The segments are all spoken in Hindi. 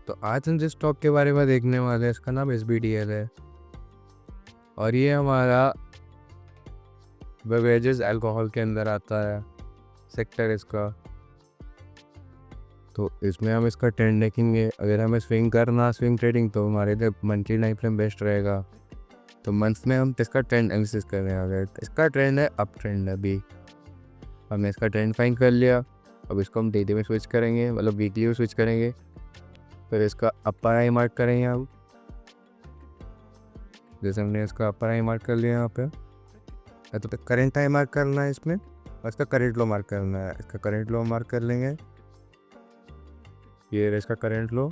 तो आज हम जिस स्टॉक के बारे में देखने वाले हैं इसका नाम SBDL है और ये हमारा बेवरेजेस अल्कोहल के अंदर आता है सेक्टर इसका। तो इसमें हम इसका ट्रेंड देखेंगे। अगर हमें स्विंग ट्रेडिंग तो हमारे लिए मंथली टाइम फ्रेम बेस्ट रहेगा। तो मंथ में हम इसका ट्रेंड एनालिसिस कर रहे हैं। अगर इसका ट्रेंड है अप ट्रेंड है, अभी हमने इसका ट्रेंड फाइंड कर लिया। अब इसको हम डेली में स्विच करेंगे, मतलब वीकली में स्विच करेंगे। फिर इसका अपर हाई मार्क करेंगे हम, जैसे हमने इसका अपर हाई मार्क कर लिया यहाँ पे। तो करेंट हाई मार्क करना है इसमें और इसका करेंट लो मार्क करना है। इसका करेंट लो मार्क कर लेंगे, ये इसका करेंट लो।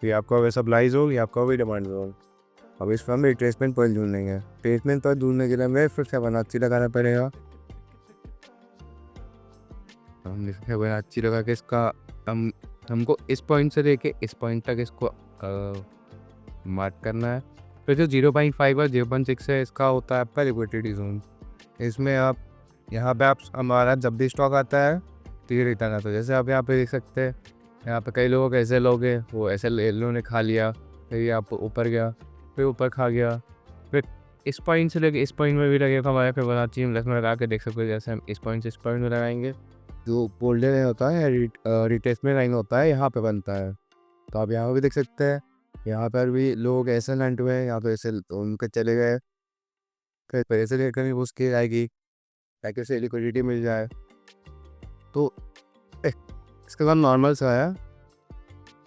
ये आपका वैसा सप्लाई जोन, ये आपका वही डिमांड जोन। अब इसमें हम रिट्रेसमेंट पॉइंट ढूंढेंगे। रिट्रेसमेंट पॉइंट ढूंढने के लिए हमें फिर फिबोनाची लगाना पड़ेगा। हमने फिबोनाची लगा के इसका हमको इस पॉइंट से लेके इस पॉइंट तक इसको मार्क करना है। फिर जो 0.5 और 0.6 है इसका होता है आपका लिक्विडिटी जोन। इसमें आप यहाँ पे आप हमारा जब भी स्टॉक आता है तो ये रिटर्न आता है। जैसे आप यहाँ पे देख सकते हैं, यहाँ पे कई लोग ऐसे लोग हैं, वो ऐसे ने खा लिया, फिर ये आप ऊपर गया, फिर ऊपर खा गया, फिर इस पॉइंट से लेके इस पॉइंट में भी लगेगा हमारे फिबोनाची हम लेफ्ट में लगा के देख सकते हैं। जैसे हम इस पॉइंट से इस पॉइंट में लगाएंगे, जो गोल्डन लाइन होता है रिट्रेसमेंट लाइन होता है, यहाँ पे बनता है। तो आप यहाँ पे भी देख सकते हैं, यहाँ पर भी लोग ऐसे लंट हुए हैं, यहाँ पे ऐसे उनके चले गए, फिर पैसे लेकर भी उसकी आएगी ताकि उसे लिक्विडिटी मिल जाए। तो इसका काम नॉर्मल सा है।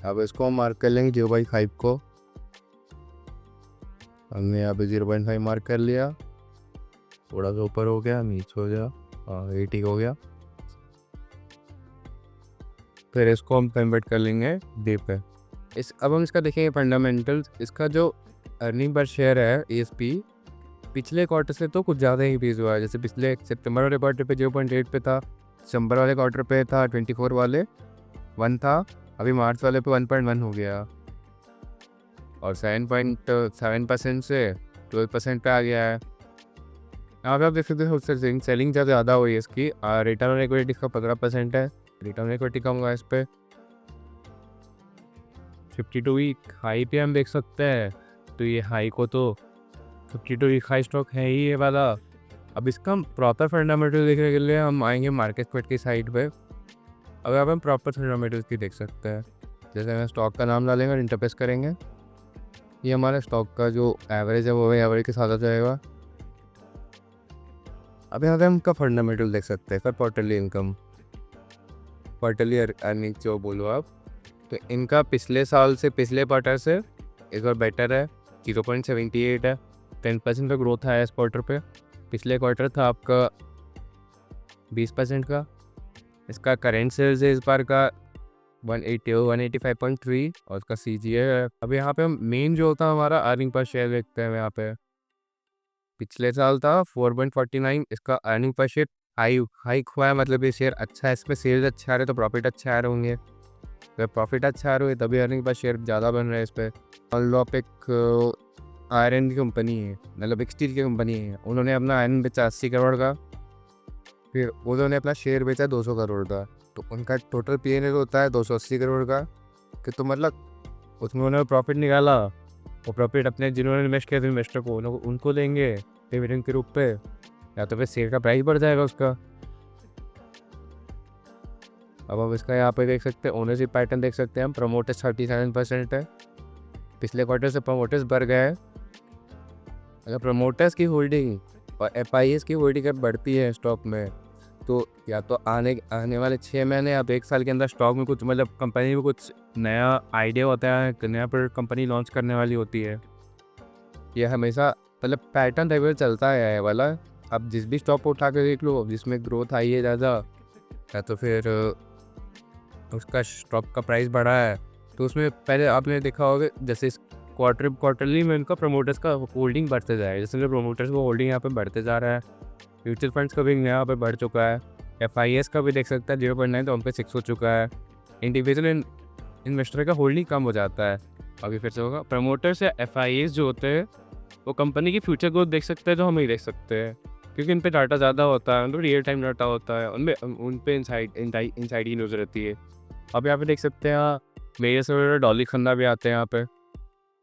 अब इसको हम मार्क कर लेंगे 0.5 को। हमने यहाँ पे 0.5 मार्क कर लिया, थोड़ा सा ऊपर हो गया, नीचे हो गया, ये ठीक हो गया। फिर इसको हम कन्वर्ट कर लेंगे डे पे। अब हम इसका देखेंगे फंडामेंटल्स। इसका जो अर्निंग पर शेयर है ASP पिछले क्वार्टर से तो कुछ ज़्यादा ही इंक्रीज़ हुआ है। जैसे पिछले सितंबर वाले क्वार्टर पे 0.8 पे था, दिसंबर वाले क्वार्टर पे था 24 वाले 1 था, अभी मार्च वाले पे 1.1 हो गया और 7.7% से 12% पे आ गया है। यहाँ पे आप देख सकते हो सेलिंग ज़्यादा हुई है इसकी। रिटर्न ऑन इक्विटी इसका 15% है, रिटर्न ऑन इक्विटी कम हुआ इस पर। 52 वीक हाई पे हम देख सकते हैं, तो ये हाई को तो 52 वीक हाई स्टॉक है ही ये वाला। अब इसका हम प्रॉपर फंडामेंटल देखने के लिए हम आएंगे मार्केट स्क्वाड की साइड पे। अब हम प्रॉपर फंडामेंटल्स की देख सकते हैं। जैसे हमें स्टॉक का नाम डालेंगे और इंटरप्रेस करेंगे, ये हमारे स्टॉक का जो एवरेज है वो एवरेज के साथ आ जाएगा। अब यहाँ पे हम का फंडामेंटल देख सकते हैं। फिर क्वार्टरली इनकम, क्वार्टरली अर्निंग जो बोलो आप, तो इनका पिछले साल से पिछले क्वार्टर से इस बार बेटर है, 0.78 है, 10% का ग्रोथ आया इस क्वार्टर पे। पिछले क्वार्टर था आपका 20% का। इसका करेंट सेल्स है इस बार का 185.3 और इसका CGA है। अब यहाँ पे हम मेन जो होता है हमारा अर्निंग पर शेयर देखते हैं। यहाँ पे पिछले साल था 4.49, इसका अर्निंग पर शेयर हाइक हुआ है, मतलब ये शेयर अच्छा है, इसमें सेल्स अच्छे आ रहे तो प्रॉफिट अच्छे आ रहे होंगे। अगर प्रॉफिट अच्छा आ रहा है तभी अर्निंग पर शेयर ज़्यादा बन रहा है इस पर। अनलॉप एक आयरन की कंपनी है, मतलब एक स्टील की कंपनी है। उन्होंने अपना आयरन बेचा 80 करोड़ का, फिर उन्होंने अपना शेयर बेचा 200 करोड़ का, तो उनका टोटल P&L होता है 280 करोड़ का। कि तो मतलब उसमें उन्होंने प्रॉफिट निकाला, वो प्रॉफिट अपने जिन्होंने इन्वेस्ट किया थे इन्वेस्टर को उनको देंगे डिविडेंड के रूप पे, या तो फिर शेयर का प्राइस बढ़ जाएगा उसका। अब हम इसका यहाँ पे देख सकते हैं ओनरशिप पैटर्न देख सकते हैं हम। प्रमोटर्स 37% है, पिछले क्वार्टर से प्रमोटर्स बढ़ गए हैं। अगर प्रमोटर्स की होल्डिंग और FIS की होल्डिंग अब बढ़ती है स्टॉक में, तो या तो आने वाले 6 महीने या 1 साल के अंदर स्टॉक में कुछ मतलब कंपनी में कुछ नया आइडिया होता है, नया प्रोडक्ट कंपनी लॉन्च करने वाली होती है। ये हमेशा मतलब पैटर्न रेगुलर चलता है वाला। अब जिस भी स्टॉक को उठा कर देख लो जिसमें ग्रोथ आई है ज़्यादा, या तो फिर उसका स्टॉक का प्राइस बढ़ा है, तो उसमें पहले आपने देखा होगा जैसे इस क्वार्टरली में उनका प्रमोटर्स का होल्डिंग बढ़ते जा रहा है। जैसे प्रमोटर्स को होल्डिंग यहाँ पे बढ़ते जा रहा है। म्यूचुअल फंड्स का भी यहाँ पे बढ़ चुका है। FIS का भी देख सकता है 0.9 तो हम पे 6 हो चुका है। इंडिविजुअल इन्वेस्टर का होल्डिंग कम हो जाता है, अभी फिर से होगा। प्रमोटर्स या FIS जो होते हैं वो कंपनी की फ्यूचर ग्रोथ देख सकते हैं, जो हम नहीं देख सकते हैं, क्योंकि इन पे डाटा ज़्यादा होता है, उन पर रियल टाइम डाटा होता है, उन पर इनसाइड की न्यूज़ रहती है। अब यहाँ पे देख सकते हैं मेरे से डॉली खन्ना भी आते हैं यहाँ पे,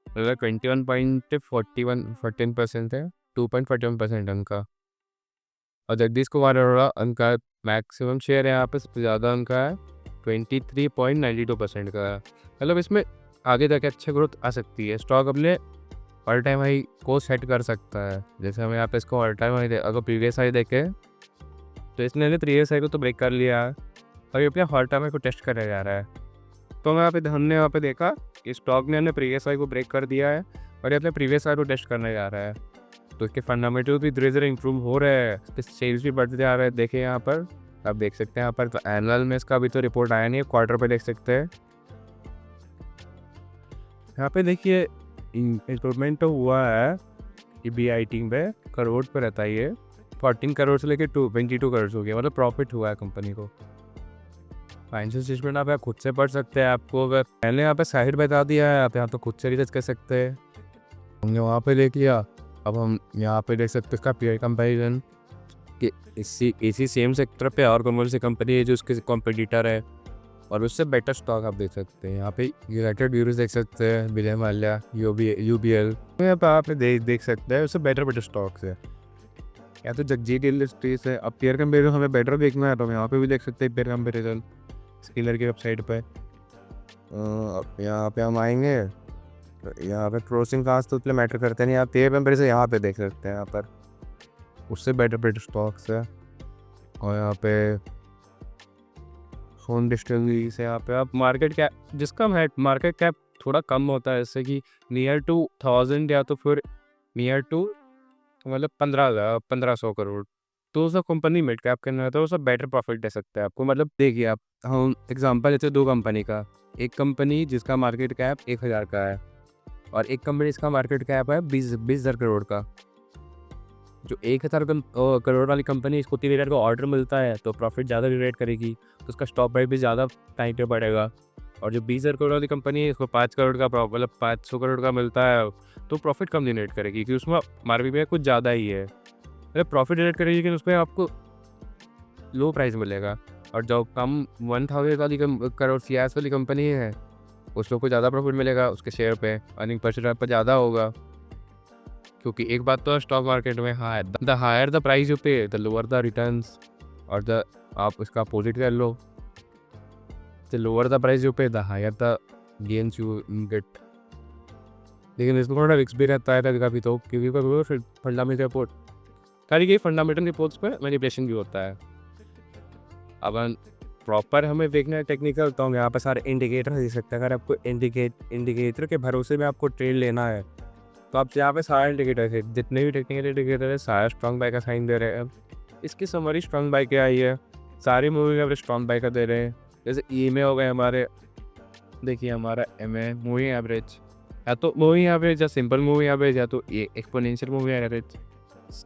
21.14% है, 2.41% उनका। और जगदीश कुमार अरोड़ा उनका मैक्सिमम शेयर है यहाँ पे, सबसे ज़्यादा उनका है 23.92% का है। मतलब इसमें आगे जाके अच्छी ग्रोथ आ सकती है। स्टॉक अपने ऑल टाइम हाई को सेट कर सकता है। जैसे हम यहाँ पे इसको ऑल टाइम हाई अगर प्रीवियस हाई देखें तो इसने प्रीवियस हाई को तो ब्रेक कर लिया है और ये अपने ऑल टाइम हाई को टेस्ट करने जा रहा है। तो हमने यहाँ पे देखा कि स्टॉक ने अपने प्रीवियस हाई को ब्रेक कर दिया है और ये अपने प्रीवियस हाई को टेस्ट करने जा रहा है। तो इसके फंडामेंटल भी धीरे धीरे इंप्रूव हो रहे हैं, इसके सेल्स भी बढ़ते जा रहे हैं। देखिए यहाँ पर आप देख सकते हैं, यहाँ पर तो एनुअल में इसका अभी तो रिपोर्ट आया नहीं है, क्वार्टर पे देख सकते हैं। यहाँ पे देखिए इंप्रूवमेंट तो हुआ है EBIT में, करोड़ पे रहता है ये, 14 करोड़ से लेकर 22 करोड़ हो गया, मतलब प्रॉफिट हुआ है कंपनी को। फाइनेंशियल स्टेटमेंट आप खुद से पढ़ सकते हैं। आपको अगर पहले यहाँ पे साइड बता दिया है, आप यहाँ तो खुद से रिसर्च कर सकते हैं। हमने वहाँ पे देख लिया, अब हम यहाँ पे देख सकते हैं इसका पीयर कंपैरिजन कि इसी सेम सेक्टर पे और कौन सी कंपनी है जो उसके कॉम्पिटिटर है और उससे बेटर स्टॉक आप देख सकते हैं। यहाँ पे यूनाइटेड ब्यूरोज देख सकते हैं, विजय माल्या, UBL, यहाँ पे आप देख सकते हैं उससे बेटर स्टॉक्स है। या तो जगजीत इंडस्ट्रीज है। अब पीयर कंपेरिजन हमें बेटर देखना है तो हम यहाँ पे भी देख सकते हैं पीयर कंपेरिजन स्किलर की वेबसाइट पे। यहाँ पे हम आएंगे तो यहाँ पे क्रॉसिंग कास्ट तो उतने मैटर करते नहीं, आप पीयर कंपेरिजन यहाँ पे देख सकते हैं, यहाँ पर उससे बेटर स्टॉक्स है। और यहाँ पे होम डिस्टिलरी से यहाँ पे आप मार्केट कैप जिसका है मार्केट कैप थोड़ा कम होता है, जैसे कि नियर टू 1000 या तो फिर नियर टू मतलब 1500 करोड़, तो सब कंपनी मिड कैप के अंदर तो वो सब बेटर प्रॉफिट दे सकते हैं आपको। मतलब देखिए आप हम एग्जांपल लेते हैं दो कंपनी का, एक कंपनी जिसका मार्केट कैप 1000 का है और एक कंपनी जिसका मार्केट कैप है 20,000 करोड़ का। जो 1000 करोड़ वाली कंपनी, इसको 3,000 का ऑर्डर मिलता है तो प्रॉफिट ज़्यादा जनरेट करेगी, तो उसका स्टॉक प्राइस भी ज़्यादा टाइम पे बढ़ेगा। और जो 20,000 करोड़ वाली कंपनी है, इसको 5 करोड़ का मतलब 500 करोड़ का मिलता है तो प्रॉफिट कम जनरेट करेगी क्योंकि उसमें मार्केट में कुछ ज़्यादा ही है, मतलब प्रॉफिट जनरेट करेगी लेकिन उसमें आपको लो प्राइस मिलेगा। और जो कम 1000 वाली करोड़ CS वाली कंपनी है उसको कुछ ज़्यादा प्रॉफिट मिलेगा, उसके शेयर पे अर्निंग पर शेयर पर ज़्यादा होगा। क्योंकि एक बात तो स्टॉक मार्केट में the higher the price you pay the lower the returns, और द आप इसका अपोजिट कर लो, the lower the price you pay the higher the gains you get. लेकिन इसमें थोड़ा रिस्क भी रहता है कभी तो, क्योंकि फंडामेंटल रिपोर्ट सारी फंडामेंटल रिपोर्ट्स पर मैनिपुलेशन भी होता है। अब प्रॉपर हमें देखना है टेक्निकल, तो हम यहाँ पर सारे इंडिकेटर दे सकते हैं। अगर आपको इंडिकेटर के भरोसे में आपको ट्रेड लेना है तो आप यहाँ पे सारे इंडिकेटर है, जितने भी टेक्निकल इंडिकेटर है सारे स्ट्रॉन्ग बाय का साइन दे रहे हैं। इसकी समरी स्ट्रॉन्ग बाय क्या आई है, सारी मूविंग एवरेज स्ट्रॉन्ग बाय का दे रहे हैं। जैसे EMA हो गए हमारे, देखिए हमारा MA मूविंग एवरेज, या तो मूविंग एवरेज या सिंपल मूविंग एवरेज या तो एक्सपोनेंशियल मूविंग एवरेज,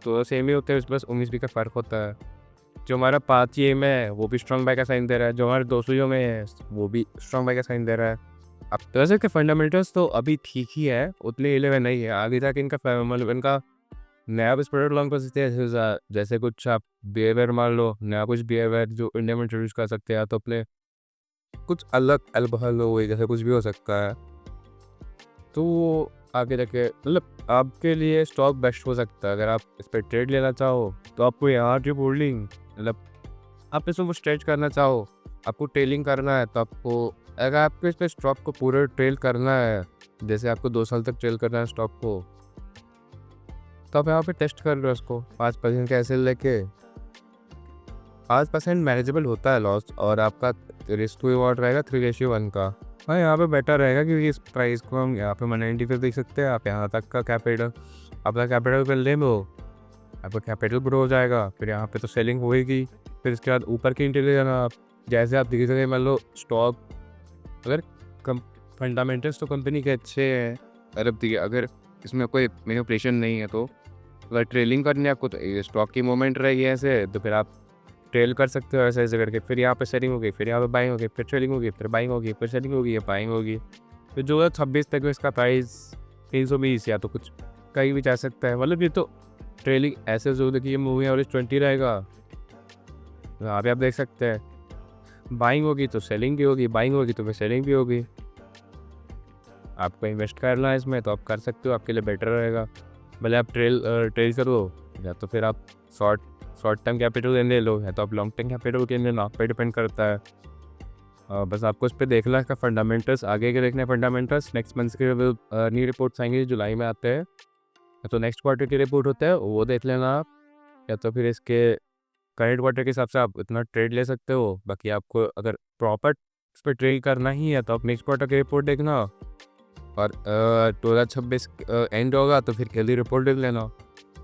तो सेम ही होते हैं, बस 19 का फ़र्क होता है। जो हमारा 5 EMA है वो भी स्ट्रॉन्ग बाय का साइन दे रहा है, जो हमारे 200 EMA है वो भी स्ट्रॉन्ग बाय का साइन दे रहा है। अब तो वैसे के फंडामेंटल्स तो अभी ठीक ही है, उतने हिले हुए नहीं है, आगे जाके मतलब इनका नया कुछ प्रोडक्ट लॉन्च कर सकते हैं। जैसे कुछ आप बिहेवियर मान लो, नया कुछ बिहेवियर जो इंडिया में इंट्रोड्यूस कर सकते हैं, तो अपने कुछ अलग अल्कोहल हो गई, जैसे कुछ भी हो सकता है, तो वो आगे जाके मतलब आपके लिए स्टॉक बेस्ट हो सकता है। अगर आप इस पर ट्रेड लेना चाहो तो आपको यहाँ की होल्डिंग, मतलब आप इसमें स्ट्रेच करना चाहो, आपको ट्रेलिंग करना है तो आपको, अगर आपको इस पर स्टॉक को पूरा ट्रेल करना है, जैसे आपको 2 साल तक ट्रेल करना है स्टॉक को, तो आप यहाँ पे टेस्ट कर लो उसको 5% कैसे लेके। 5% मैनेजेबल होता है लॉस, और आपका रिस्क टू रिवॉर्ड रहेगा 3:1 का। हाँ यहाँ पे बेटर रहेगा क्योंकि इस प्राइस को हम यहाँ पे 190 पे देख सकते हैं। आप यहाँ तक का कैपिटल, अपना कैपिटल कर ले लो, आपका कैपिटल ग्रो हो जाएगा, फिर यहाँ पे तो सेलिंग होएगी, फिर इसके बाद ऊपर की इंटेल जाना आप, जैसे आप देख सकते मान लो स्टॉक अगर फंडामेंटल्स तो कंपनी के अच्छे हैं, अगर इसमें कोई मैनिपुलेशन नहीं है, तो अगर ट्रेलिंग करनी है आपको तो स्टॉक की मूवमेंट रहेगी ऐसे, तो फिर आप ट्रेल कर सकते हो ऐसे ऐसे करके, फिर यहाँ पे सेलिंग होगी, फिर यहाँ पे बाइंग होगी, फिर ट्रेलिंग होगी, फिर बाइंग होगी, फिर सेलिंग होगी, या बाइंग होगी। फिर जो है 26 तक में इसका प्राइस 320 या तो कुछ कहीं भी जा सकता है। मतलब ये तो ट्रेलिंग ऐसे जो कि ये मूवी एवरेज 20 रहेगा, यहाँ पे आप देख सकते हैं। बाइंग होगी तो सेलिंग भी होगी, बाइंग होगी तो फिर सेलिंग भी होगी। आपको इन्वेस्ट करना है इसमें तो आप कर सकते हो, आपके लिए बेटर रहेगा। भले आप ट्रेल करो, या तो फिर आप short short term capital gain ले लो, या तो आप लॉन्ग टर्म कैपिटल गेन लेना, आप पे डिपेंड करता है। बस आपको उस पर देखना है, इसका फंडामेंटल्स आगे के देखने फंडामेंटल्स। नेक्स्ट मंथ के न्यू रिपोर्ट्स आएंगे, जुलाई में आते हैं, तो नेक्स्ट क्वार्टर की रिपोर्ट होता है वो देख लेना आप, या तो फिर इसके करंट क्वार्टर के हिसाब से आप इतना ट्रेड ले सकते हो। बाकी आपको अगर प्रॉपर उस पर ट्रेड करना ही है तो आप नेक्स्ट क्वार्टर की रिपोर्ट देखना, और 2026 एंड होगा तो फिर केली रिपोर्ट देख लेना,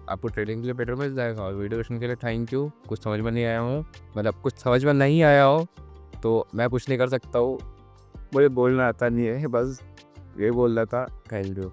आपको ट्रेडिंग के लिए बेटर मिल जाएगा। और वीडियो देखने के लिए थैंक यू। कुछ समझ में नहीं आया हो, मतलब कुछ समझ में नहीं आया हो तो मैं कुछ नहीं कर सकता हूँ, मुझे बोलना आता नहीं है, बस ये बोल रहा था। Thank you.